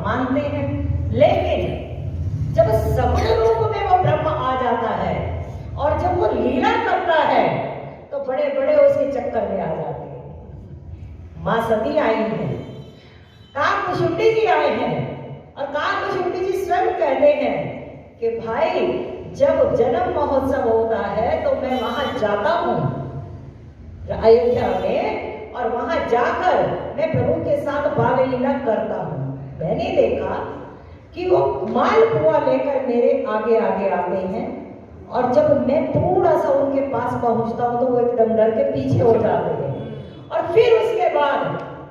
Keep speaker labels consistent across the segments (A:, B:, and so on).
A: मानते हैं, लेकिन जब सगुण रूप में वो ब्रह्म आ जाता है और जब वो लीला करता है तो बड़े बड़े उसके चक्कर में आ जाते हैं। मां सती आई है, काकभूषुंडी जी आए हैं, और काकभूषुंडी जी स्वयं कहते हैं कि भाई जब जन्म महोत्सव होता है तो मैं वहां जाता हूं अयोध्या में, और वहां जाकर मैं प्रभु के साथ बाल लीला करता हूं। मैंने देखा कि वो मालपुआ लेकर मेरे आगे आगे आते हैं, और जब मैं थोड़ा सा उनके पास पहुंचता हूं तो वो एकदम डर के पीछे हो जाते हैं, और फिर उसके बाद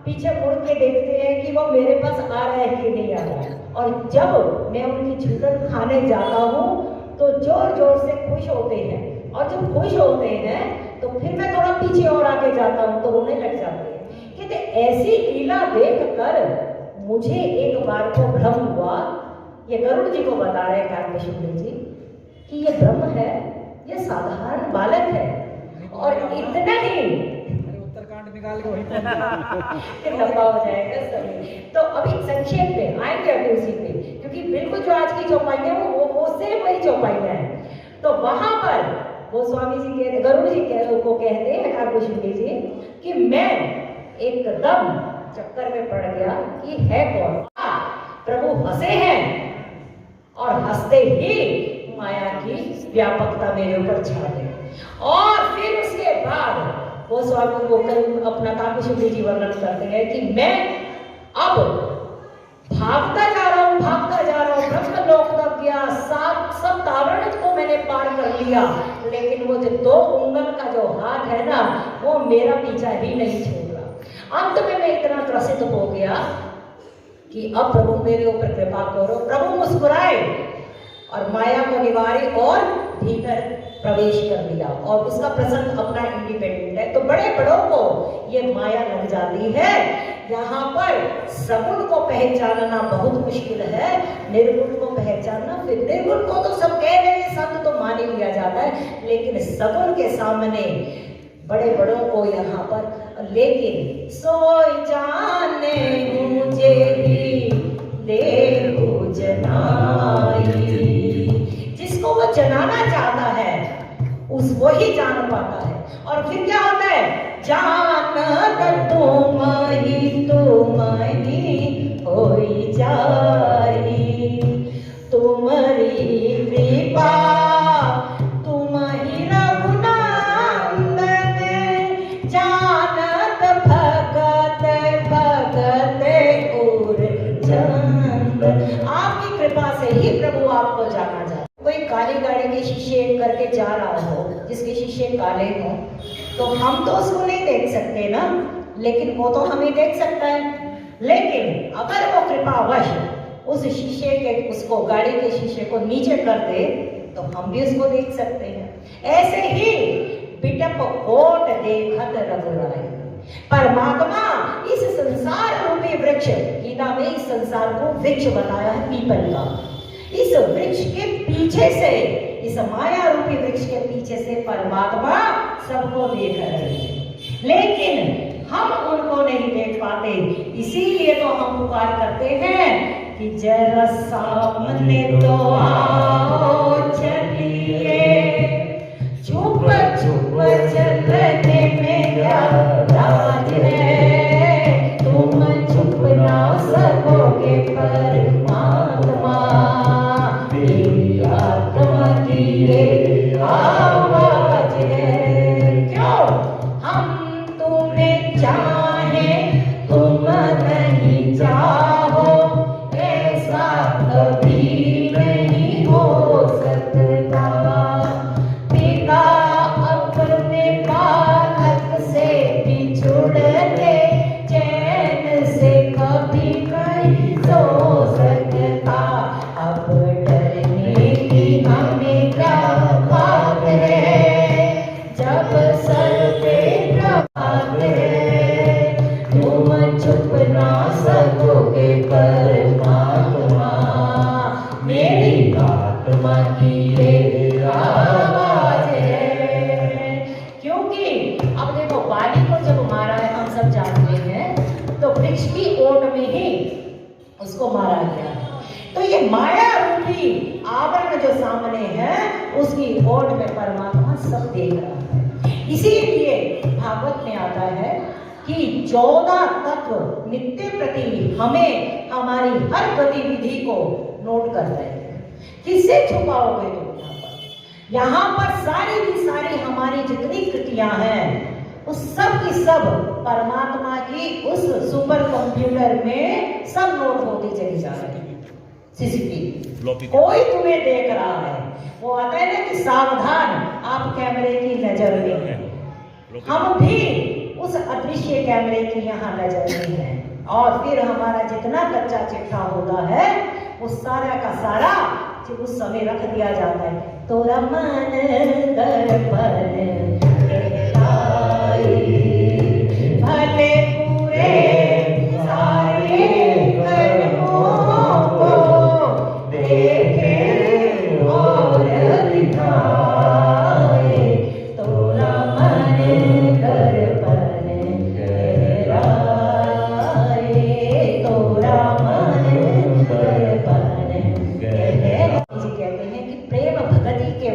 A: पीछे मुड़ के देखते हैं कि वो मेरे पास आ रहा है कि नहीं आ रहा है। और जब मैं उनकी झूलन खाने जाता हूँ तो जोर जोर से खुश होते हैं, और जब खुश होते हैं तो फिर मैं थोड़ा पीछे और आगे जाता हूँ तो रोने लग जाते हैं। कहते ऐसी लीला देखकर मुझे एक बार को भ्रम हुआ, ये गरुड़ जी को बता रहे हैं काकभूषुंडी जी कि ये ब्रह्म है, ये साधारण बालक है, और इतना ही
B: उत्तरकांड निकाल के वहीं
A: लंबा हो जाएगा सभी। तो अभी संक्षेप में आएंगे अभी उसी पे, क्योंकि बिल्कुल जो आज की चौपाई है वो सेम वही चौपाई है। तो वहां पर वो स्वामी जी कहते, गरुड़ जी को कहते हैं काकभूषुंडी जी कि मैं एकदम चक्कर में पड़ गया कि है कौन। प्रभु हंसे हैं और हंसते ही माया की व्यापकता मेरे ऊपर छा गई, और फिर उसके बाद वो स्वामी को अपना काकभूषुंडी जी वर्णन करते हैं कि मैं अब भागता जा रहा हूँ ब्रह्मलोक तक गया, सब तावरण को मैंने पार कर लिया, लेकिन वो जो 2 उंगल का जो हाथ है ना वो मेरा पीछा ही नहीं छोड़ रहा। अंत में मैं इतना त्रसित हो गया कि अब प्रभु मेरे ऊपर कृपा करो। प्रभु मुस्कुराए और माया को निवारी और भीतर प्रवेश कर लिया, और उसका प्रसंग अपना इंडिपेंडेंट है। तो बड़े बड़ों को ये माया लग जाती है। यहाँ पर सगुण को पहचानना बहुत मुश्किल है, निर्गुण को पहचानना, फिर निर्गुण को तो सब कह रहे हैं, सब तो मान ही लिया जाता है, लेकिन सगुण के सामने बड़े बड़ों को यहाँ पर, लेकिन सोई जाने मुझे ही देखो जनाई, जिसको वो जनाना चाहता है उस वो ही जान पाता है। और फिर क्या होता है, जानत तुम ही होई जाई, तुम्हारी कृपा तुम ही रघुनंदन, जानत भगत और चंद। आपकी कृपा से ही प्रभु आपको जाना जाए। कोई काली गाड़ी के शीशे करके जा रहा हो, जिसके शीशे काले हों, तो हम तो उसको नहीं देख सकते ना, लेकिन वो तो हमें देख सकता है। लेकिन अगर वो कृपावश उस शीशे के, उसको गाड़ी के शीशे को नीचे कर दे तो हम भी उसको देख सकते हैं। ऐसे ही बिटप कोट देखत रघुराई, परमात्मा इस संसार रूपी वृक्ष, गीता में इस संसार को वृक्ष बताया है पीपल का, इस वृक्ष के पीछे से, इस माया रूपी वृक्ष के पीछे से परमात्मा सबको देख रहे हैं, लेकिन हम उनको नहीं देख पाते। इसीलिए तो हम पुकार करते हैं कि जरा सामने तो आओ चलिए, चुप चुप चलने में क्या राज है, तुम चुप ना सकोगे परमात्मा, मेरी आत्मा की ये आवाज है। क्यों हम तुम्हें चाहे तुम नहीं चाहो, ऐसा कभी नहीं हो सकता। पिता अपने बालक से बिछुड़ के चैन से कभी नहीं सो सकता। उसको मारा गया। तो ये माया रूपी आवरण जो सामने है, उसकी ओट में परमात्मा सब देख रहा है। इसीलिए भागवत में आता है कि 14 तत्व नित्य प्रति हमें हमारी हर गतिविधि को नोट कर रहे हैं। किससे छुपाओगे तुम? यहाँ पर सारी की सारी हमारी जितनी कृतियां हैं, उस सब की सब परमात्मा की उस सुपर कंप्यूटर में सब नोट होती चली जा रही है। सीसीटीवी कोई तुम्हें देख रहा है, वो आता है ना कि सावधान, आप कैमरे की नजर में। हम भी उस अदृश्य कैमरे की यहाँ नजर में हैं, और फिर हमारा जितना कच्चा चिट्ठा होता है वो सारा का सारा उस समय रख दिया जाता है। तोरा मन दर्पण कहलाई, भले पूरे सारे कर्मों को देखे और दिखाए। तोरा मन दर्पण कहलाई, तोरा मन दर्पण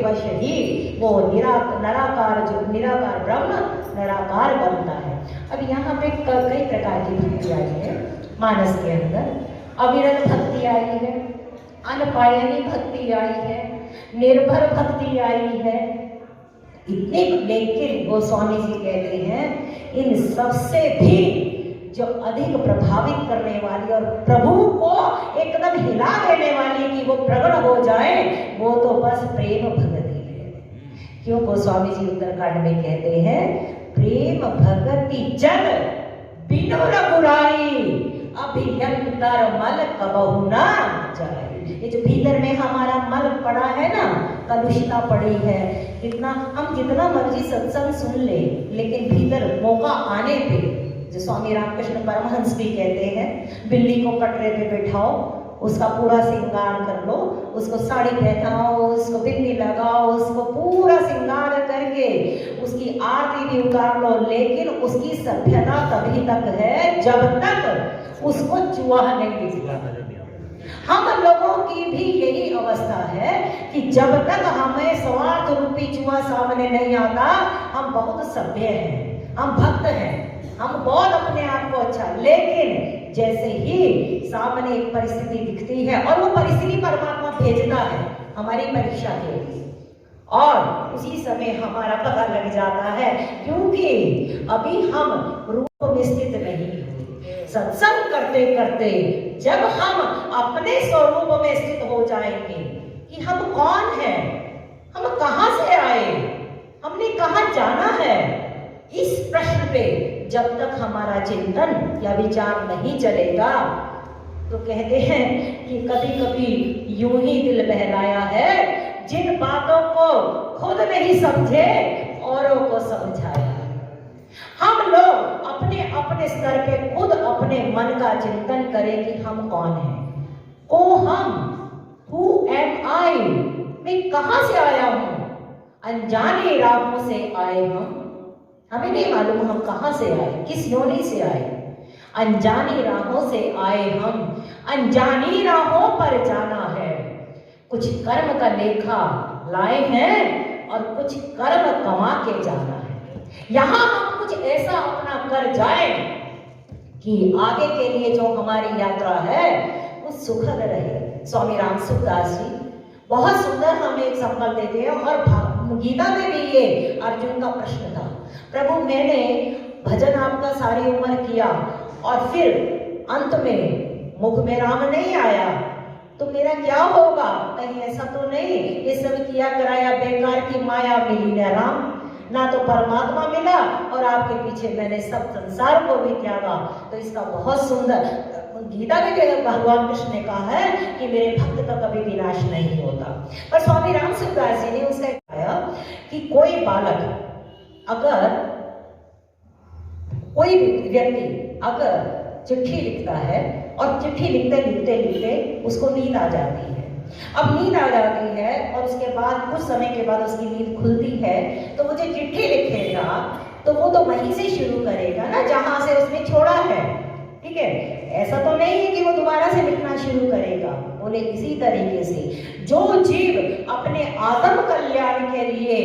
A: वश ही वो निराकार जो निराकार ब्रह्म निराकार बनता है। अब यहाँ पे कई प्रकार की भक्ति आई है मानस के अंदर। अविरत भक्ति आई है, अनपायनी भक्ति आई है, निर्भर भक्ति आई है, इतने। लेकिन गोस्वामी जी कहते हैं इन सबसे भी जो अधिक प्रभावित करने वाली और प्रभु को एकदम हिला देने वाली कि वो प्रकट हो जाए, वो तो बस प्रेम भक्ति है। क्यों गोस्वामी जी उत्तरकांड में कहते हैं, प्रेम भक्ति जन बिनु रघुराई, अभियंतर मल कबहु ना जाए। ये जो भीतर में हमारा मल पड़ा है ना, कलुषता पड़ी है, इतना हम जितना मर्जी सत्संग सुन ले, लेकिन भीतर मौका आने पे, जो स्वामी रामकृष्ण परमहंस भी कहते हैं, बिल्ली को कटरे पे बैठाओ, उसका पूरा श्रृंगार कर लो, उसको साड़ी पहनाओ, उसको बिंदी लगाओ, उसको पूरा श्रृंगार करके उसकी आरती भी उतार लो, लेकिन उसकी सभ्यता तभी तक है जब तक उसको चूहा नहीं दिखता। हम लोगों की भी यही अवस्था है कि जब तक हमें स्वार्थ रूपी चूहा सामने नहीं आता, हम बहुत सभ्य हैं, हम भक्त हैं, हम बहुत अपने आप को अच्छा। लेकिन जैसे ही सामने एक परिस्थिति दिखती है, और वो परिस्थिति परमात्मा भेजता है हमारी परीक्षा के लिए, और उसी समय हमारा पता लग जाता है, क्योंकि अभी हम रूप में स्थित नहीं हुए। सत्संग करते करते जब हम अपने स्वरूप में स्थित हो जाएंगे कि हम कौन हैं, हम कहां से आए, हमने कहां जाना है, इस प्रश्न पे जब तक हमारा चिंतन या विचार नहीं चलेगा, तो कहते हैं कि कभी कभी यूं ही दिल बहलाया है, जिन बातों को खुद नहीं समझे औरों को समझाया। हम लोग अपने अपने स्तर पे खुद अपने मन का चिंतन करें कि हम कौन हैं, को हम, हु एम आई, मैं कहां से आया हूं। अनजाने राहों से आए हम, हमें नहीं मालूम हम कहां से आए, किस योनि से आए। अनजानी राहों से आए हम, अनजानी राहों पर जाना है। कुछ कर्म का लेखा लाए हैं और कुछ कर्म कमा के जाना है। यहां हम कुछ ऐसा अपना कर जाए कि आगे के लिए जो हमारी यात्रा है वो सुखद रहे। स्वामी राम सुखदास जी बहुत सुंदर हमें एक संकल्प देते हैं, और गीता में भी ये अर्जुन का प्रश्न था, प्रभु मैंने भजन आपका सारी उम्र किया और फिर अंत में मुख में राम नहीं आया, तो मेरा क्या होगा? कहीं ऐसा तो नहीं ये सब किया कराया बेकार की माया मिली न राम, ना तो परमात्मा मिला और आपके पीछे मैंने सब संसार को भी त्यागा। तो इसका बहुत सुंदर गीता में भगवान कृष्ण ने कहा है कि मेरे भक्त का कभी विनाश नहीं होता। पर स्वामी राम सुखदास जी ने उसका कहा कि कोई बालक अगर, कोई व्यक्ति अगर चिट्ठी लिखता है और चिट्ठी लिखते लिखते लिखते उसको नींद आ जाती है, अब नींद आ जाती है और उसके बाद कुछ समय के बाद उसकी नींद खुलती है, तो वो जो चिट्ठी लिखेगा तो वो तो वहीं से शुरू करेगा ना जहां से उसने छोड़ा है। ठीक है, ऐसा तो नहीं है कि वो दोबारा से लिखना शुरू करेगा। बोले इसी तरीके से जो जीव अपने आत्म कल्याण के लिए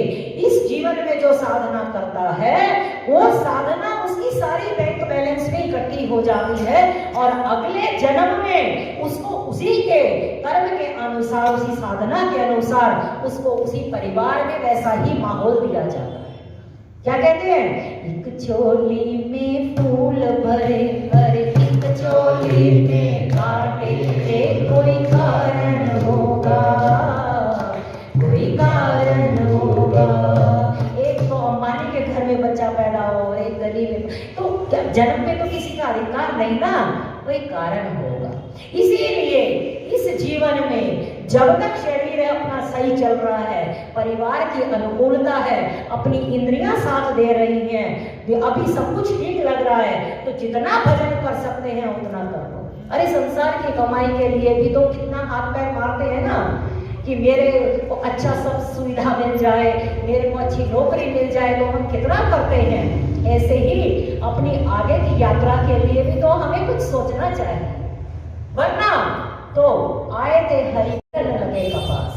A: इस जीवन में जो साधना करता है, वो साधना उसकी सारी बैंक बैलेंस में इकट्ठी हो जाती है और अगले जन्म में उसको उसी के कर्म के अनुसार, उसी साधना के अनुसार उसको उसी परिवार में वैसा ही माहौल दिया जाता है। क्या कहते हैं, एक चोली में फूल भरे भरे, एक चोली में कांटे, कोई कारण होगा, कोई कारण होगा। एक तो अंबानी के घर में बच्चा पैदा हो, एक गरीब में, तो जन्म में तो किसी का अधिकार नहीं ना, कोई कारण होगा। इसीलिए इस जीवन में जब तक शरीर अपना सही चल रहा है, परिवार की अनुकूलता है, अपनी इंद्रियां साथ दे रही हैं, अभी सब कुछ ठीक लग रहा है, तो जितना भजन कर सकते हैं उतना कर लो। अरे संसार की कमाई के लिए भी तो कितना हाथ पैर मारते हैं ना, कि मेरे को अच्छा सब सुविधा मिल जाए, मेरे को अच्छी नौकरी मिल जाए, तो हम कितना करते हैं। ऐसे ही अपनी आगे की यात्रा के लिए भी तो हमें कुछ सोचना चाहिए, वरना तो आए थे हरिजन लगे कपास।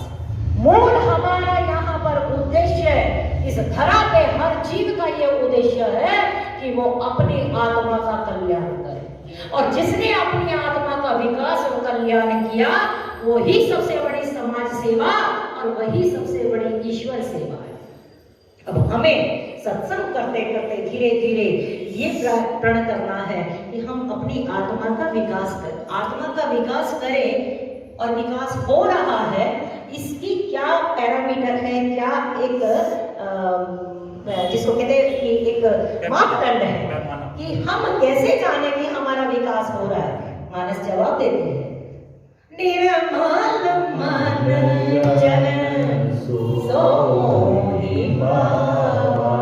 A: मूल हमारा यहाँ पर उद्देश्य, इस धरा पे हर जीव का ये उद्देश्य है कि वो अपनी आत्मा का कल्याण करे, और जिसने अपनी आत्मा का विकास और कल्याण किया वो ही सबसे बड़ी समाज सेवा और वही सबसे बड़ी ईश्वर सेवा है। अब हमें सत्संग करते करते धीरे धीरे ये प्रण करना है कि हम अपनी आत्मा का विकास करें, आत्मा का विकास करें, और विकास हो रहा है, इसकी क्या पैरामीटर है, क्या एक जिसको कहते हैं कि एक मापदंड है कि हम कैसे जाने कि हमारा विकास हो रहा है। मानस जवाब देते हैं, निर्मल मन जन सोहि पावा,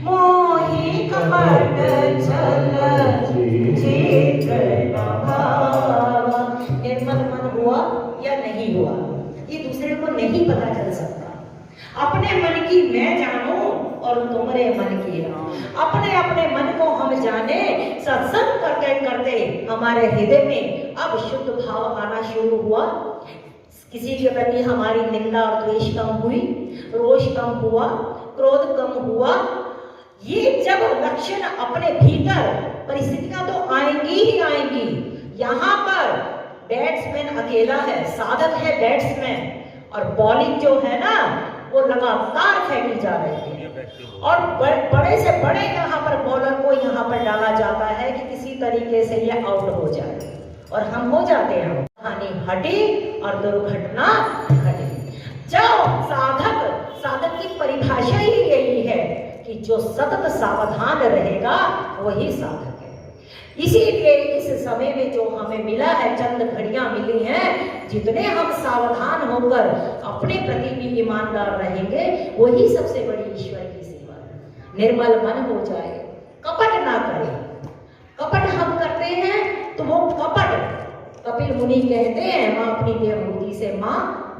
A: मोहि कपट छल चित्र भावा। निर्मल मन हुआ या नहीं हुआ, ये दूसरे को नहीं पता चल सकता। अपने मन की मैं जानूं और तुम्हारे मन की अपने अपने मन को हम जाने। सत्संग करते करते हमारे हृदय में अब शुद्ध भाव आना शुरू हुआ, किसी के प्रति हमारी निंदा और द्वेष कम हुई, रोष कम हुआ, क्रोध कम हुआ। ये जब लक्षण अपने भीतर, परिस्थितियां तो आएंगी ही आएंगी। यहाँ पर बैट्समैन अकेला है, साधक है बैट्समैन, और बॉलिंग जो है ना वो लगातार फेंकी जा रही है, और बड़े से बड़े यहाँ पर बॉलर को यहाँ पर डाला जाता है कि किसी तरीके से ये आउट हो जाए, और हम हो जाते हैं। हानि हटी और दुर्घटना घटी। जाओ साधक की परिभाषा ही यही है कि जो सतत सावधान रहेगा वही साधक है। इसीलिए इस समय में जो हमें मिला है, चंद घड़ियां मिली हैं, जितने हम सावधान होकर अपने प्रति भी ईमानदार रहेंगे वही सबसे बड़ी ईश्वर की सेवा है। निर्मल मन हो जाए, कपट ना करें। कपट हम करते हैं तो वो कपट, कपिल मुनि कहते हैं माँ अपनी देवहूति से, माँ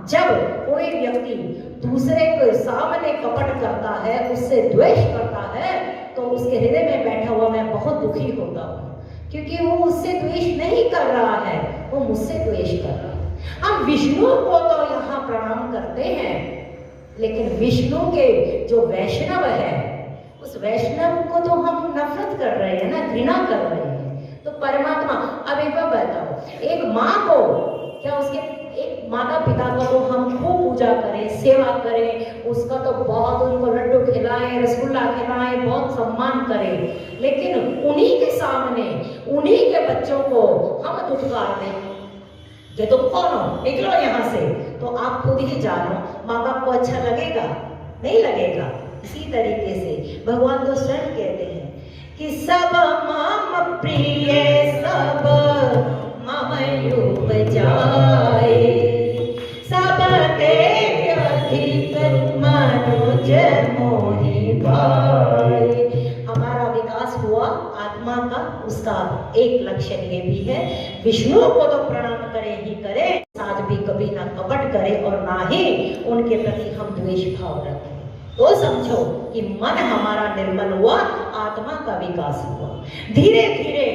A: जब कोई व्यक्ति दूसरे के सामने कपट करता है, उससे द्वेष करता है, तो उसके हृदय में बैठा हुआ मैं बहुत दुखी होता हूँ, क्योंकि वो मुझसे द्वेष नहीं कर रहा है, वो मुझसे द्वेष कर रहा है। हम विष्णु को तो यहाँ प्रणाम करते हैं, लेकिन विष्णु के जो वैष्णव है, उस वैष्णव को तो हम नफरत कर रहे हैं ना, घृणा कर रहे हैं। तो परमात्मा, अब एक बार बताओ, एक माँ को क्या, उसके एक माता पिता को तो हम खूब पूजा करें, सेवा करें, उसका तो बहुत, उनको लड्डू खिलाएं, रसगुल्ला खिलाएं, बहुत सम्मान करें, लेकिन उन्हीं के सामने उन्हीं के बच्चों को हम दुत्कार दें कि तुम कौन हो, निकलो यहाँ से, तो आप खुद ही जानो, माँ बाप को अच्छा लगेगा? नहीं लगेगा। इसी तरीके से भगवान तो स्वयं कहते हैं कि सब मम प्रिय सब मम उपजाए, सब ते अधिक मनुज मोहि भाए। हमारा विकास हुआ आत्मा का, उसका एक लक्षण ये भी है, विष्णु को तो प्रणाम करें ही करें, साथ भी कभी ना कपट करें और ना ही उनके प्रति हम द्वेष भाव रखें। तो समझो कि मन हमारा निर्मल हुआ, आत्मा का विकास हुआ। धीरे धीरे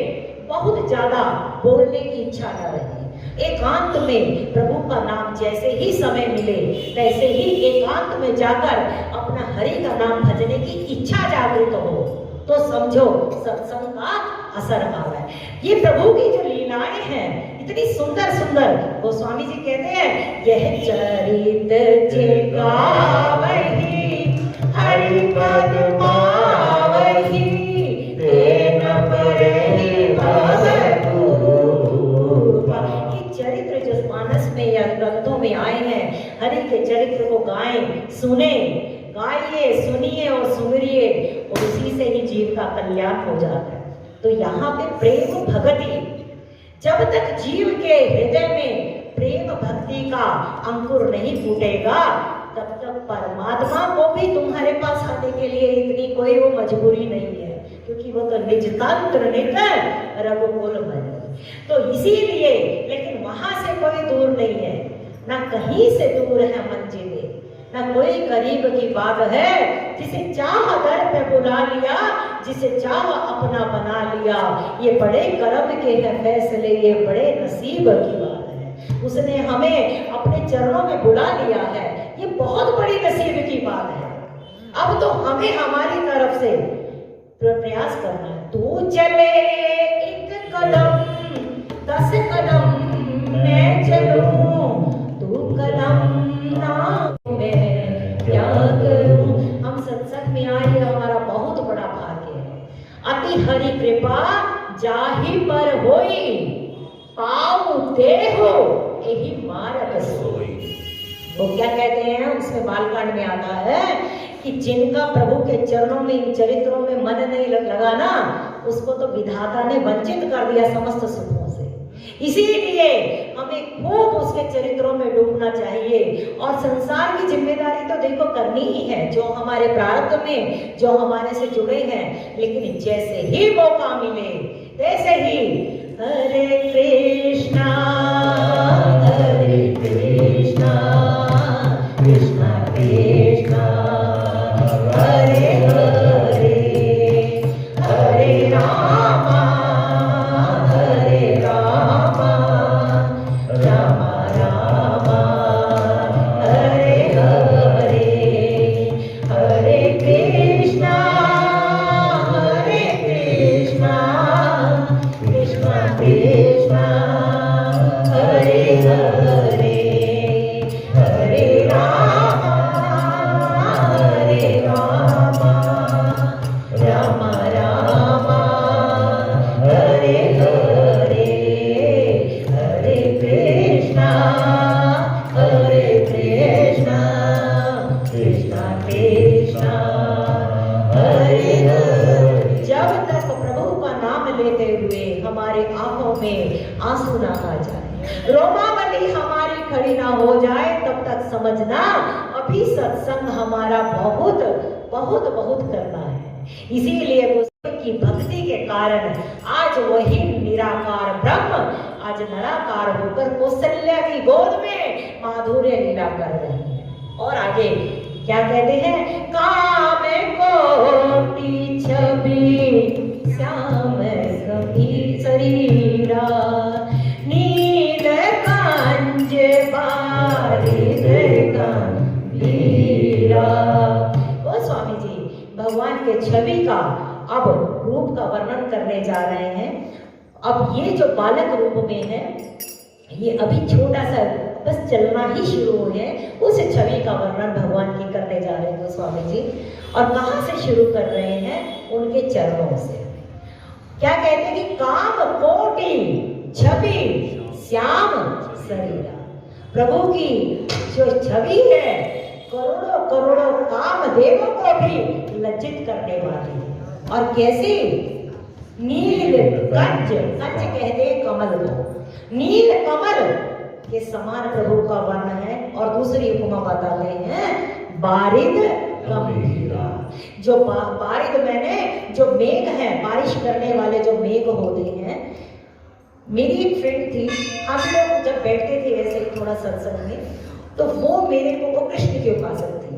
A: बहुत ज्यादा बोलने की इच्छा न रही। एकांत में प्रभु का नाम जैसे ही समय मिले तैसे ही एकांत में जाकर अपना हरि का नाम भजने की इच्छा जागृत हो तो समझो सत्संग का असर आ रहा है। ये प्रभु की जो लीलाएं हैं इतनी सुंदर सुंदर, गोस्वामी जी कहते हैं यह चरित जे गावहि हरि पद पावहि तेन परहि भवतूपा। ये चरित्र जो मानस में या ग्रंथों में आए हैं, हरि के चरित्र को गाएं, सुने, गाइए, सुनिए और सुमरिए और उसी से ही जीव का कल्याण हो जाता है। तो यहाँ पे प्रेम भक्ति, जब तक जीव के हृदय में प्रेम भक्ति का अंकुर नहीं फूटेगा तब तक परमात्मा को भी तुम्हारे पास आने के लिए इतनी कोई वो मजबूरी नहीं है, क्योंकि वो तो निज तंत्र निकर रघुकुल भज। तो इसीलिए, लेकिन वहां से कोई दूर नहीं है, ना कहीं से दूर है मंजिलें, ना कोई करीब की बात है। जिसे चाह दर पे बुला लिया, जिसे चाह अपना बना लिया, ये बड़े कर्म के हैं फैसले, ये बड़े नसीब की बात है। उसने हमें अपने चरणों में बुला लिया है, ये बहुत बड़ी नसीब की बात है। अब तो हमें हमारी तरफ से प्रयास करना है। तू चले एक कदम 10 कदम मैं चलूं, तू कदम ना मैं क्या करूं। हम सत्संग में आए, हमारा बहुत बड़ा भाग्य है। अति हरि कृपा जाहि पर होई, पाऊ देहो यही मार्ग सोई। वो क्या कहते हैं, उसमें बालकांड में आता है कि जिनका प्रभु के चरणों में, इन चरित्रों में मन नहीं लगा ना, उसको तो विधाता ने वंचित कर दिया समस्त सुखों से। इसीलिए हमें खूब उसके चरित्रों में डूबना चाहिए। और संसार की जिम्मेदारी तो देखो करनी ही है, जो हमारे प्रारब्ध में, जो हमारे से जुड़े हैं। लेकिन जैसे ही मौका मिले तैसे ही हरे कृष्णा कृष्णा कृष्णा हरे हरे, हरे रामा रामा रामा हरे हरे, हरे कृष्णा कृष्णा कृष्णा हरे हरे, हरे रामा रामा रामा हरे हरे, हरे कृष्णा कृष्णा कृष्णा हरे हरे। जब तक प्रभु का नाम लेते हुए हमारे आंखों में आंसू ना आ जाए, रोमावली हमारी खड़ी ना हो जाए, तब तक समझना अभी सत्संग हमारा बहुत बहुत बहुत करना है। इसीलिए गोस्वामी की भक्ति के कारण आज वही निराकार ब्रह्म आज निराकार होकर कौशल्या की गोद में माधुर्य लीला कर रहे हैं। और आगे क्या कहते हैं, काम कोटि छवि श्याम कभी शरीरा, नील कांज बारिद गंभीरा। ओ स्वामी जी भगवान के छवि का अब रूप का वर्णन करने जा रहे हैं। अब ये जो बालक रूप में है, ये अभी छोटा सा बस चलना ही शुरू हो है, उस छवि का वर्णन भगवान की करने जा रहे हैं गोस्वामी जी। और कहाँ से शुरू कर रहे हैं, उनके चरणों से। क्या कहते हैं कि काम कोटि छवि श्याम शरीरा, प्रभु की जो छवि है करोड़ों करोड़ों कामदेवों को भी लज्जित करने वाली है। और कैसी, नील कंज, कंज कहते हैं कमल को, नील कमल के समान प्रभु का वर्ण है। और दूसरी उपमा बताते हैं बारिद गंभीरा। जो बारिद मैंने जो मेघ है, बारिश करने वाले जो मेघ होते हैं। मेरी एक फ्रेंड थी, हम लोग जब बैठते थे ऐसे ही थोड़ा सत्संग में, तो वो मेरे को, वो कृष्ण के उपासक थी,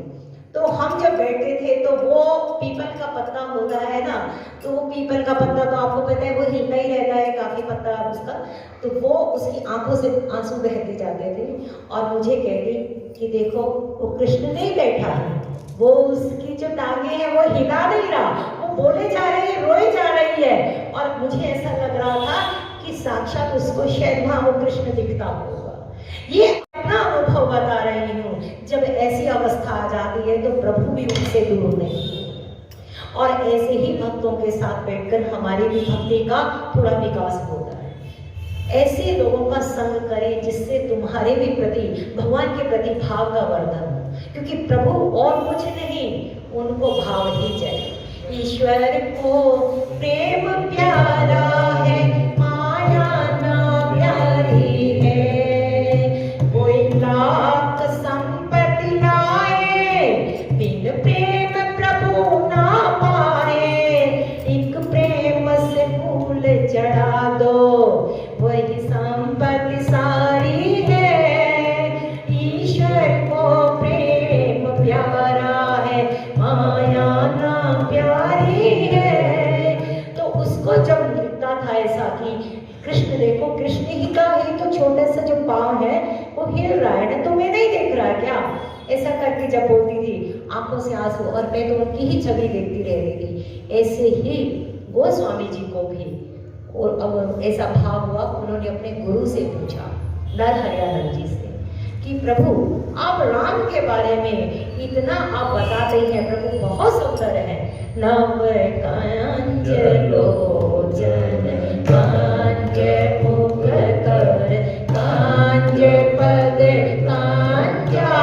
A: तो तो हम जब बैठे थे तो वो पीपल का पत्ता होता है ना, तो वो पीपल का पत्ता तो आपको पता है वो हिलता ही रहता है काफी पत्ता उसका, तो वो उसकी आंखों से आंसू बहते जाते थे और मुझे कहती कि देखो वो कृष्ण नहीं बैठा है, वो उसकी जो टांगे हैं वो हिला नहीं रहा, वो बोले जा रही है, रोए जा रही है। और मुझे ऐसा लग रहा था कि साक्षात उसको शायद वहां वो कृष्ण दिखता होगा। ये अपना अनुभव बता रही हूँ। जब ऐसी अवस्था आ जाती है तो प्रभु भी उससे दूर नहीं। और ऐसे ही भक्तों के साथ बैठकर हमारी भी भक्ति का थोड़ा विकास होता है। ऐसे लोगों का संग करें जिससे तुम्हारे भी प्रति, भगवान के प्रति भाव का वर्धन हो, क्योंकि प्रभु और कुछ नहीं, उनको भाव ही चाहिए। ईश्वर को प्रेम प्यारा है, माया ना प्यारी है। कोई लाख संपत्ति लाए, बिन प्रेम प्रभु ना पाए। एक प्रेम से फूल चढ़ा दो, वही संपत्ति सारी है। ईश्वर को प्रेम प्यारा है, माया ना प्यारी है। तो उसको जब लिखता था ऐसा कि कृष्ण देखो, कृष्ण ही का ही तो छोटा सा जो पाँव है वो हिल रहा है ना, तुम्हें नहीं देख रहा क्या? ऐसा करके जब बोलती थी आंखों से आंसू, और मैं तो उनकी ही छवि देखती रह रही थी। ऐसे ही गोस्वामी जी को भी और अब ऐसा भाव हुआ, उन्होंने अपने गुरु से पूछा, नरहरियानंद जी से, कि प्रभु आप राम के बारे में इतना आप बताते हैं, प्रभु बहुत सुंदर है। नव कांचन लोचन कांच मुख कर, कांच पद कांचारुणा,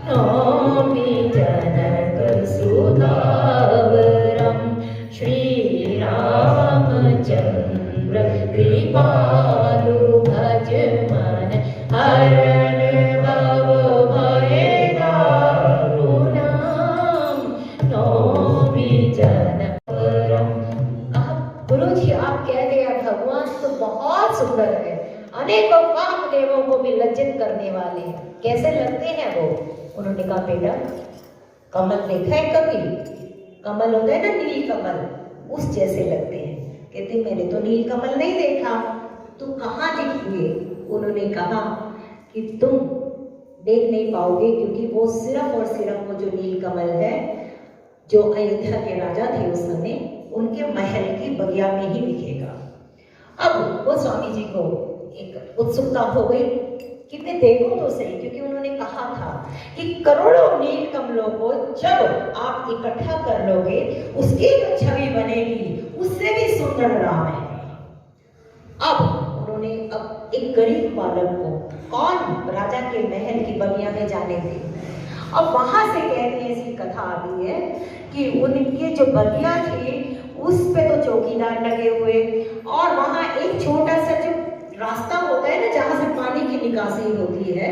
A: नौमि जनक सुधावरम श्री रामचंद्र कृपालु भज मन हरण भव भय दारुणम, नौमि जनकरम। गुरु जी आप कह रहे हैं भगवान तो बहुत सुंदर है, अनेकों कामदेवों को भी लज्जित करने वाले हैं, कैसे लगते हैं वो? उन्होंने कहा बेटा कमल देखा है कभी? कमल होता है ना नील कमल, उस जैसे लगते हैं। कहते मैंने तो नील कमल नहीं देखा, तू कहाँ दिखिए? उन्होंने कहा कि तुम देख नहीं पाओगे, क्योंकि वो सिर्फ और सिर्फ वो जो नील कमल है, जो अयोध्या के राजा थे उस समय, उनके महल की बगिया में ही दिखेगा। अब वो स्वामी जी को एक उत्सुकता हो गई कि मैं देखूं तो सही, क्योंकि उन्होंने कहा था कि करोड़ों नील कमलों को जब आप इकट्ठा कर लोगे, उसकी जो छवि बनेगी उससे भी सुंदर राम है। अब उन्होंने अब एक गरीब बालक को, कौन राजा के महल की बगिया में जाने थे। अब वहां से कहते हैं, ऐसी कथा आती है कि उनके जो बगिया थी उस पे तो चौकीदार लगे हुए, और वहां एक छोटा सा जो रास्ता होता है ना जहां से पानी की निकासी होती है,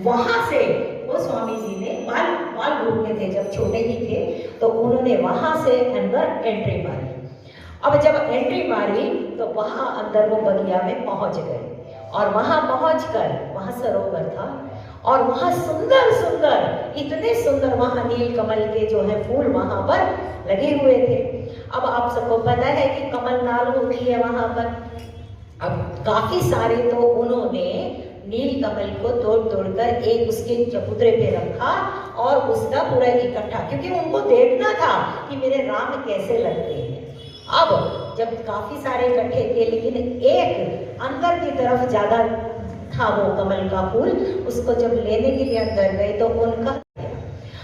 A: वहां से वो स्वामी जी ने बाल रूप में थे, जब छोटे ही थे, तो उन्होंने वहां से अंदर एंट्री मारी। अब जब एंट्री मारी तो वहां अंदर वो बगिया में पहुंच गए, और वहां पहुंचकर वहां सरोवर था, और वहां सुंदर सुंदर, इतने सुंदर वहां नील कमल के जो है फूल वहां पर लगे हुए थे। अब आप सबको पता है कि कमल नाल होती है वहां पर। अब काफी सारे तो उन्होंने नील कमल को तोड़ तोड़कर एक उसके चबूतरे पे रखा और उसका पूरा इकट्ठा, क्योंकि उनको देखना था कि मेरे राम कैसे लगते हैं। अब जब काफी सारे इकट्ठे थे, लेकिन एक अंदर की तरफ ज्यादा था वो कमल का फूल, उसको जब लेने के लिए अंदर गए तो उनका,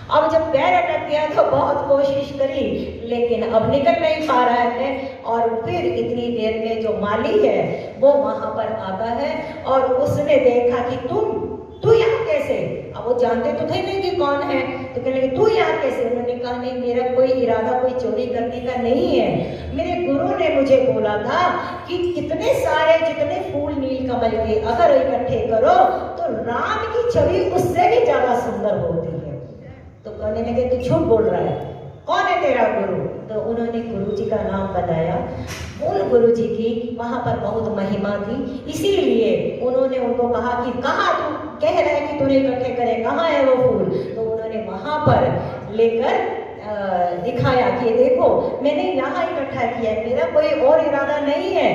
A: अब जब पैर अटक गया तो बहुत कोशिश करी, लेकिन अब निकल नहीं पा रहा है। और फिर इतनी देर में जो माली है वो वहां पर आता है, और उसने देखा कि तू यहाँ कैसे? अब वो जानते तो थे नहीं कि कौन है, तो कहने लगे तू यहाँ कैसे? उन्होंने कहा नहीं, मेरा कोई इरादा कोई चोरी करने का नहीं है, मेरे गुरु ने मुझे बोला था कि कितने सारे जितने फूल नील कमल के अगर इकट्ठे करो तो राम की छवि उससे भी ज्यादा सुंदर होती है। तो कहने लगे तू झूठ बोल रहा है, कौन है तेरा गुरु? तो उन्होंने गुरु जी का नाम बताया। उन गुरु जी की वहां पर बहुत महिमा थी, इसीलिए उन्होंने उनको कहा कि कहाँ तू कह रहा है कि तूने इकट्ठे करे, कहाँ है वो फूल? तो उन्होंने वहां पर लेकर दिखाया कि देखो मैंने यहाँ इकट्ठा किया है, मेरा कोई और इरादा नहीं है।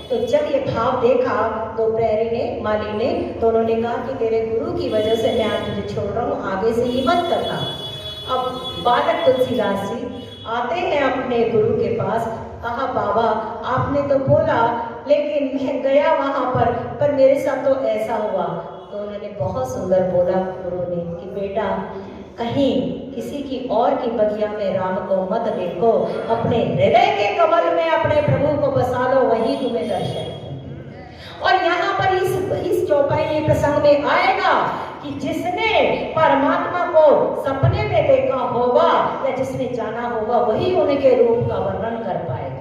A: तो जब ये भाव देखा तो प्रहरी ने, माली ने, तो उन्होंने कहा कि तेरे गुरु की वजह से मैं आज तुझे छोड़ रहा हूँ, आगे से ये मत करना। अब बालक तुलसीदास जी आते हैं अपने गुरु के पास, कहा बाबा आपने तो बोला लेकिन मैं गया वहां पर मेरे साथ तो ऐसा हुआ। तो उन्होंने बहुत सुंदर बोला गुरु ने कि बेटा कहीं किसी की और की बगिया में राम को मत देखो, अपने हृदय के कमल में अपने प्रभु को बसा लो, वही तुम्हें दर्शन। और यहाँ पर इस चौपाई में प्रसंग में आएगा कि जिसने परमात्मा को सपने में देखा होगा या जिसने जाना होगा वही उनके रूप का वर्णन कर पाएगा।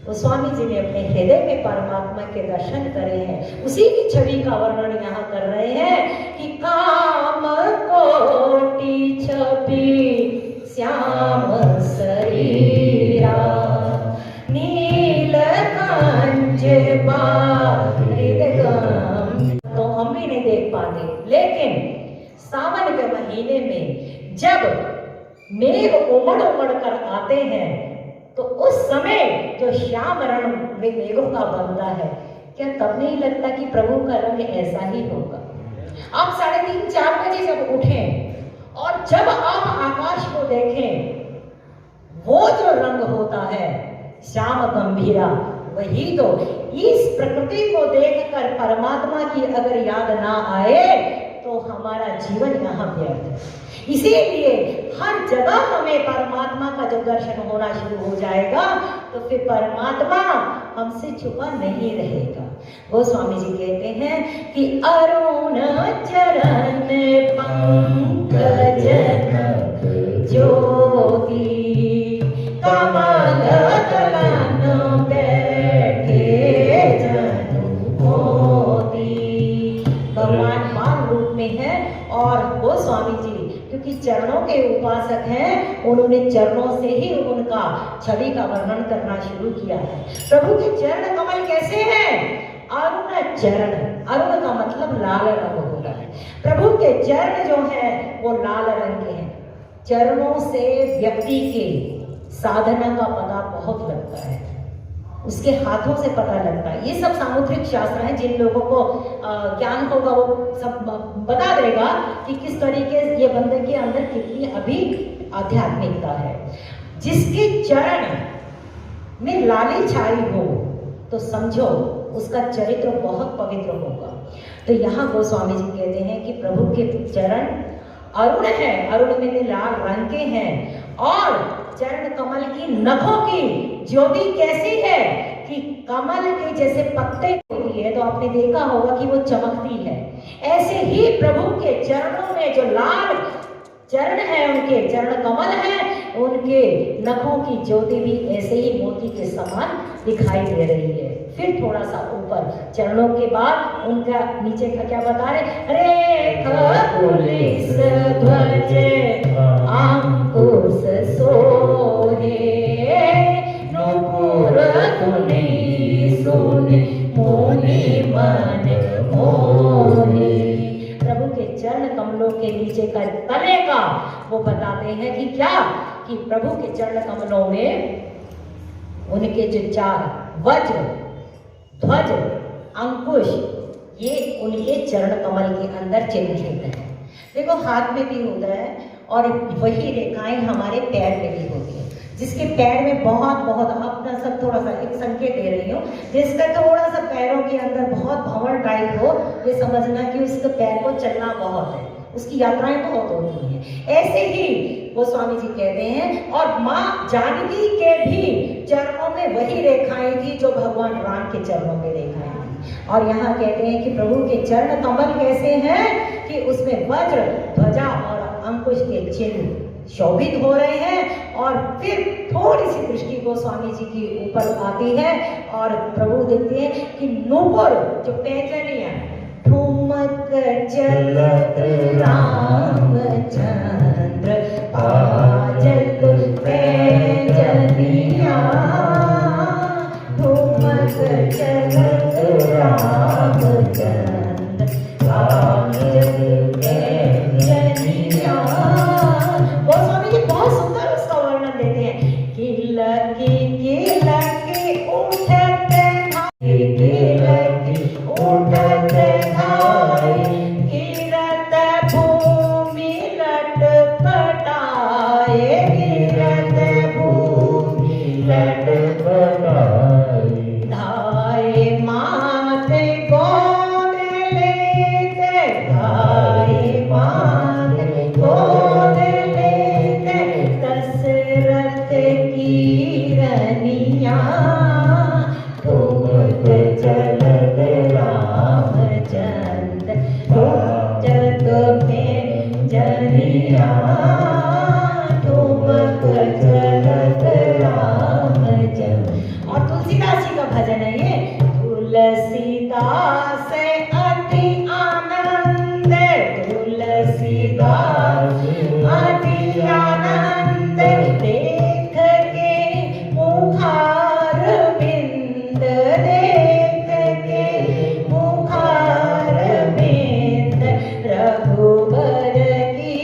A: तो स्वामी जी ने अपने हृदय में परमात्मा के दर्शन करे हैं, उसी की छवि का वर्णन यहाँ कर रहे हैं कि काम कोटि छवि श्याम शरीरा नील कंज तो हम भी नहीं देख पाते, लेकिन सावन के महीने में जब मेघ उमड़ उमड़ कर आते हैं तो उस समय जो श्याम रण में मेघों का बनता है, क्या तब नहीं लगता कि प्रभु का रंग ऐसा ही होगा? आप 3:30-4 बजे जब उठें और जब आप आकाश को देखें, वो जो रंग होता है श्याम गंभीरा, वही तो। इस प्रकृति को देखकर परमात्मा की अगर याद ना आए तो हमारा जीवन यहाँ व्यर्थ है। इसीलिए हर जगह हमें परमात्मा का जब दर्शन होना शुरू हो जाएगा तो फिर परमात्मा हमसे छुपा नहीं रहेगा। वो स्वामी जी कहते हैं कि अरुण चरण पंकज ज्योति कमल दलन बैठे जनु मोती। भगवान मान रूप में है और वो स्वामी जी क्योंकि चरणों के उपासक हैं, उन्होंने चरणों से ही उनका छवि का वर्णन करना शुरू किया है। प्रभु के चरण कमल कैसे हैं? अरुण चरण, अरुण का मतलब लाल रंग होता है। प्रभु के चरण जो है वो लाल रंग के हैं। चरणों से व्यक्ति के साधना का पता बहुत लगता है, उसके हाथों से पता लगता है। ये सब सामुद्रिक शास्त्र हैं, जिन लोगों को ज्ञान होगा वो सब बता देगा कि किस तरीके से ये बंदे के अंदर कितनी अभी आध्यात्मिकता है। जिसके चरण में लाली छाई हो तो समझो उसका चरित्र बहुत पवित्र होगा। तो यहाँ गोस्वामी जी कहते हैं कि प्रभु के चरण अरुण है, अरुण में लाल रंग के हैं और चरण कमल की नखों की ज्योति कैसी है कि कमल के जैसे पत्ते होती है तो आपने देखा होगा कि वो चमकती है। ऐसे ही प्रभु के चरणों में जो लाल चरण है, उनके चरण कमल है, उनके नखों की ज्योति भी ऐसे ही मोती के समान दिखाई दे रही है। फिर थोड़ा सा ऊपर चरणों के बाद उनका नीचे का क्या बता रहे? रेख पुलिस ध्वज अंकुश सोहे नूपुर धुनि सुनि मुनि मन मोहे। प्रभु के चरण कमलों के नीचे का तले का वो बताते हैं कि क्या कि प्रभु के चरण कमलों में उनके जो 4 वज्र ध्वज अंकुश ये उनके चरण कमल के अंदर चिन्हित है। देखो हाथ में भी होता है और वही रेखाएं हमारे पैर में भी होती है। जिसके पैर में बहुत अपना सब थोड़ा सा एक संकेत दे रही हूँ, जिसका थोड़ा सा पैरों के अंदर बहुत भंवर टाइप हो, ये समझना कि उसके पैर को चलना बहुत है, उसकी यात्राएं बहुत होती हैं। ऐसे ही वो स्वामी जी कहते हैं और माँ जानकी के भी चरणों में वही रेखाएं थी जो भगवान राम के चरणों में रेखाएं थी। और यहाँ कहते हैं कि प्रभु के चरण कमल कैसे हैं कि उसमें वज्र ध्वजा और अंकुश के चिन्ह शोभित हो रहे हैं। और फिर थोड़ी सी दृष्टि गोस्वामी जी की ऊपर आती है और प्रभु देखते हैं कि नूपुर जो पैंजनियां ठुमक चलत रामचंद्र पाजक पैंजनिया ठुमक चलत रामचंद्र से अति आनंद तुलसीदास अति आनंद देख के मुखार बिंद देख के मुखार बिंद रघुबर की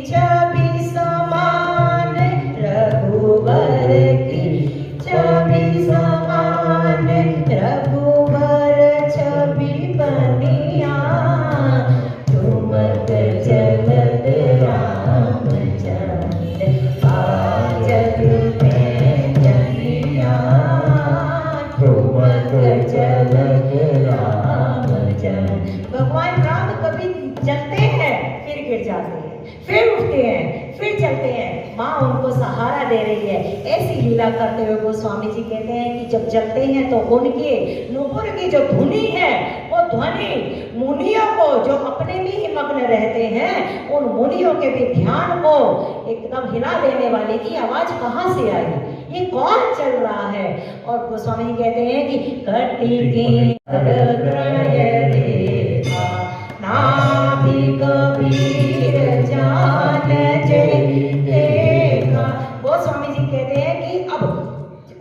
A: छवि समान रघुबर की छवि समान रघुबर छवि बनिया तुमक जलद रामचंद्र आजग में जनिया तुमक जलद रामचंद्र। भगवान राम कभी चलते हैं फिर गिर जाते हैं, फिर उठते हैं, फिर चलते हैं, माँ उनको सहारा दे रही है। ऐसी लीला करते हुए गोस्वामी जी कहते हैं कि जब चलते हैं तो उनके नुपुर की जो धुनी है वो ध्वनि मुनियों को जो अपने में ही मग्न रहते हैं उन मुनियों के भी ध्यान को एकदम हिला देने वाले की आवाज कहाँ से आई, ये कौन चल रहा है। और गोस्वामी जी कहते हैं कि कटी की नाभि कबीर जान जे देखा। गोस्वामी जी कहते हैं कि अब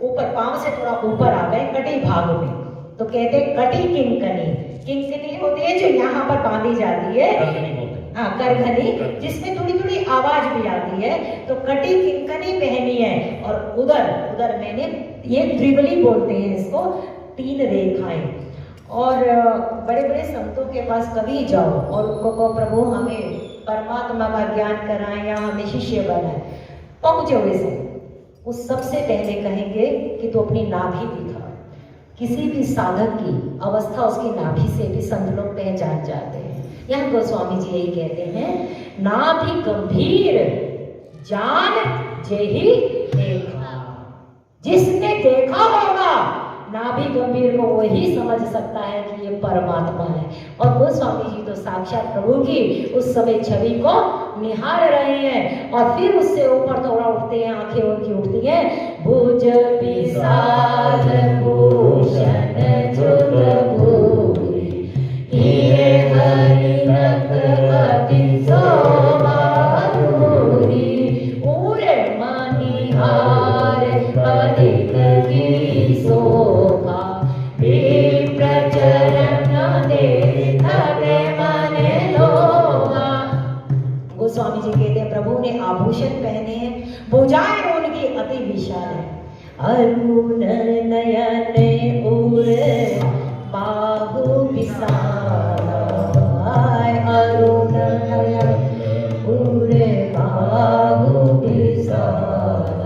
A: ऊपर पांव से थोड़ा ऊपर आ गए कटी भाग में, तो कहते हैं कटी किंकनी, किंकनी होती है जो यहाँ पर बांधी जाती है, हाँ करघनी, जिसमें थोड़ी थोड़ी आवाज भी आती है, तो कटी किंकनी पहनी है। और उधर उधर मैंने ये त्रिवली बोलते हैं इसको, 3 रेखाएं। और बड़े बड़े संतों के पास कभी जाओ और उनको कहो प्रभु हमें परमात्मा का ज्ञान कराएं या हमें शिष्य बनाएं, पहुंचे हुए से वो सबसे पहले कहेंगे कि तू अपनी नाभि दिखा। किसी भी साधक की अवस्था उसकी नाभि से भी संत लोग पहचान जाते हैं। यहाँ गोस्वामी जी यही कहते हैं नाभि गंभीर जान जेहि देखा, जिसने देखा होगा नाभि गंभीर को वही समझ सकता है कि ये परमात्मा है। और गोस्वामी जी तो साक्षात प्रभु की उस समय छवि को निहार रहे हैं। और फिर उससे ऊपर थोड़ा उठते हैं, आंखें उनकी उठती हैं, भुज विशाल भूषण जुग भूरि ये हरि नखपति शोभा धूरि पूरे मणिहार अधिक की शोभा विप्र चरण देखते मन लोभा। गोस्वामी जी कहते हैं प्रभु ने आभूषण पहने हैं, भुजाएं उनकी अति विशाल है, अरुण नयन उर बाहु विशाल, अरुण नयन उर बाहु विशाल।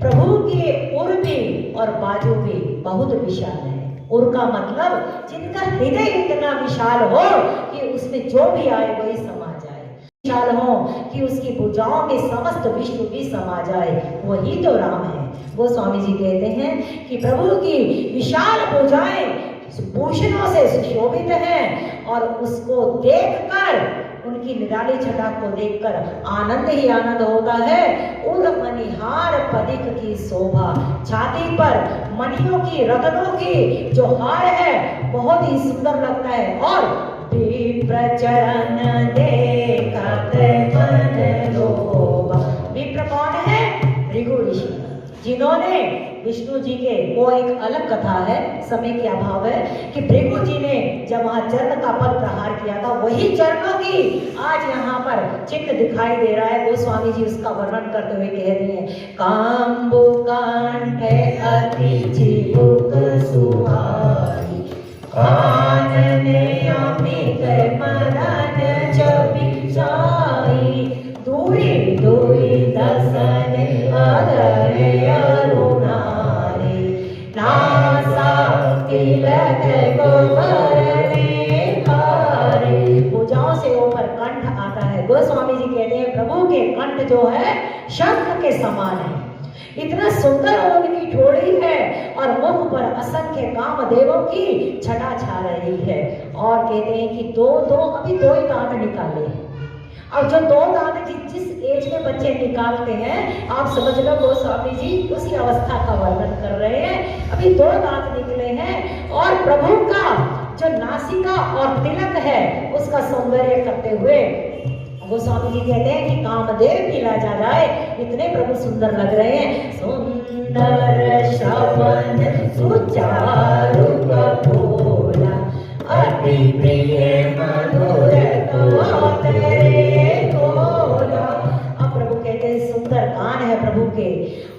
A: प्रभु के उर भी और बाजू भी बहुत विशाल है। उर का मतलब जिनका हृदय इतना विशाल हो कि उसमें जो भी आए वही समा जाए, विशाल हो कि उसकी भुजाओं में समस्त विश्व भी समा जाए, वही तो राम है। वो स्वामी जी कहते हैं कि प्रभु की विशाल भुजाएं भूषणों से सुशोभित हैं और उसको देखकर उनकी निराली छटा को देखकर आनंद ही आनंद होता है। उर मणिहार पदिक की शोभा, छाती पर मणियों की रत्नों की जो हार है बहुत ही सुंदर लगता है। और विप्र चरण देखत मन लोभा। विप्र कौन है? भृगु ऋषि, जिन्होंने विष्णु जी के, वो एक अलग कथा है, समय के अभाव है, कि भृगु जी ने जब वहां चरण का पद प्रहार किया था वही चरणों की आज यहाँ पर चिन्ह दिखाई दे रहा है। गोस्वामी जी उसका वर्णन करते हुए कह रहे हैं, काम्बु कंठ अति चिबुक सुहाई, कानने अमित मदन छवि छाई, दूरी दूरी दसन अधर अरुणारी, नासा तिलक गोबरने हारे। भुजाओं से ऊपर कंठ आता है। गोस्वामी जी कहते हैं प्रभु के कंठ जो है शंख के समान है, इतना सुंदर उनकी ठोड़ी है और मुख पर असंख्य कामदेवों की छटा छा रही है। और कहते हैं कि अभी दो ही दांत निकाले, और जो 2 दांत जिस एज में बच्चे निकालते हैं आप समझ लो गोस्वामी जी उसी अवस्था का वर्णन कर रहे हैं। अभी 2 दांत निकले हैं और प्रभु का जो नासिका और तिलक है उसका सौंदर्य करते हुए गोस्वामी जी कहते हैं कि कामदेव पिला जा जाए, इतने प्रभु सुंदर लग रहे हैं। सुंदर श्रवण सुचारु कपोला अति प्रिय मधुर तो तेरे बोला। अब प्रभु कहते हैं सुंदर कान है प्रभु के,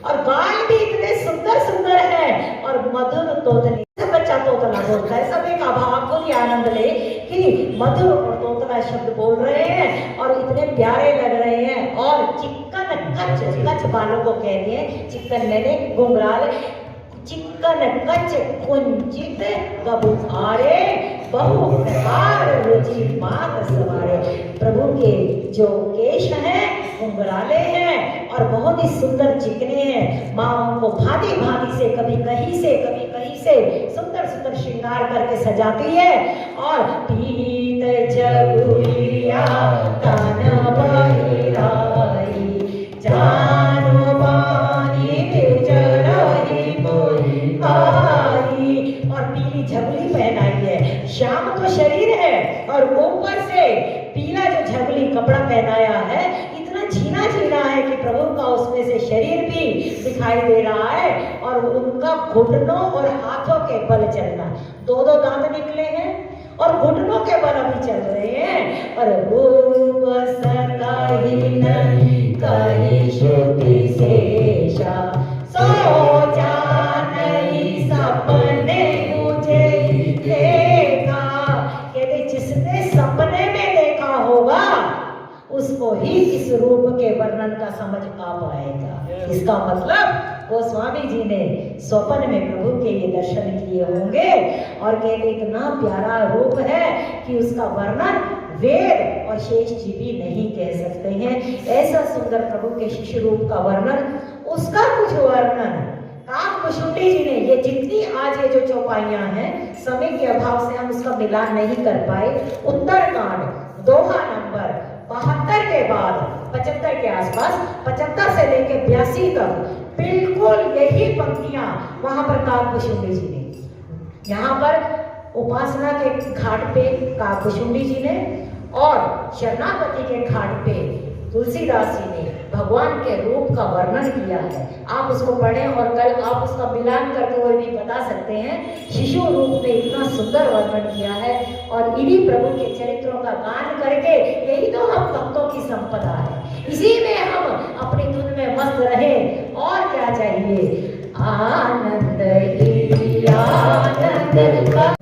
A: और गाल भी इतने सुंदर सुंदर है, और मधुर तोतले, बच्चा तोतला बोलता है, सब एक अभाव को आनंद ले कि मधुर और तोतला शब्द बोल रहे हैं और इतने प्यारे लग रहे हैं। और चिक्कन कच, कच बालों को कहते हैं, चिक्कन मैंने घुंघराल, चिक्कन कच कुंचित गबुआरे बहु प्रकार रुचि मात सवारे। प्रभु के जो केश हैं घुंघराले हैं और बहुत ही सुंदर चिकने हैं। माँ उनको भांति भांति से, कभी कहीं से कभी कहीं से सुंदर सुंदर श्रृंगार करके सजाती है। और पीत जगुलिया कान बहिराई जानो बानी बिचरही मोरी आई। और पीली झबली पहनाई है, श्याम तो शरीर है और ऊपर से पीला जो झबली कपड़ा पहनाया है, इतना झीना झीना है कि प्रभु का उसमें से शरीर भी दिखाई दे रहा है। और उनका घुटनों और हाथों के बल चलना, दो दो दांत निकले हैं और घुटनों के बल अभी चल रहे हैं। और रूप सकाही नहीं कहीं श्रुति शेषा सोचा नहीं सपने मुझे देखा। कहते जिसने सपने में देखा होगा उसको ही इस रूप के वर्णन का समझ आ पाएगा। इसका मतलब गोस्वामी जी ने स्वप्न में प्रभु के ये दर्शन किए होंगे और कहते इतना प्यारा रूप है कि उसका वर्णन वेद और शेष जी भी नहीं कह सकते हैं। ऐसा सुंदर प्रभु के शिशु रूप का वर्णन, उसका कुछ वर्णन काकभूषुंडी जी ने, ये जितनी आज ये जो चौपाइयां हैं, समय के अभाव से हम उसका मिलान नहीं कर पाए। उत्तरकांड दोहा नंबर 72 के बाद 75 के आसपास, 75 से लेकर 82 तक बिल्कुल यही पंक्तियां वहां पर काकभूषुंडी जी ने, यहाँ पर उपासना के घाट पे काकभूषुंडी जी ने और शरणागति के घाट पे तुलसीदास जी ने भगवान के रूप का वर्णन किया है। आप उसको पढ़ें और कल आप उसका मिलान करते हुए भी बता सकते हैं शिशु रूप में इतना सुंदर वर्णन किया है। और इन्हीं प्रभु के चरित्रों का गान करके, यही तो हम भक्तों की संपदा है, इसी में हम अपनी धुन में मस्त रहें। और क्या चाहिए? आनंद ही आनंद का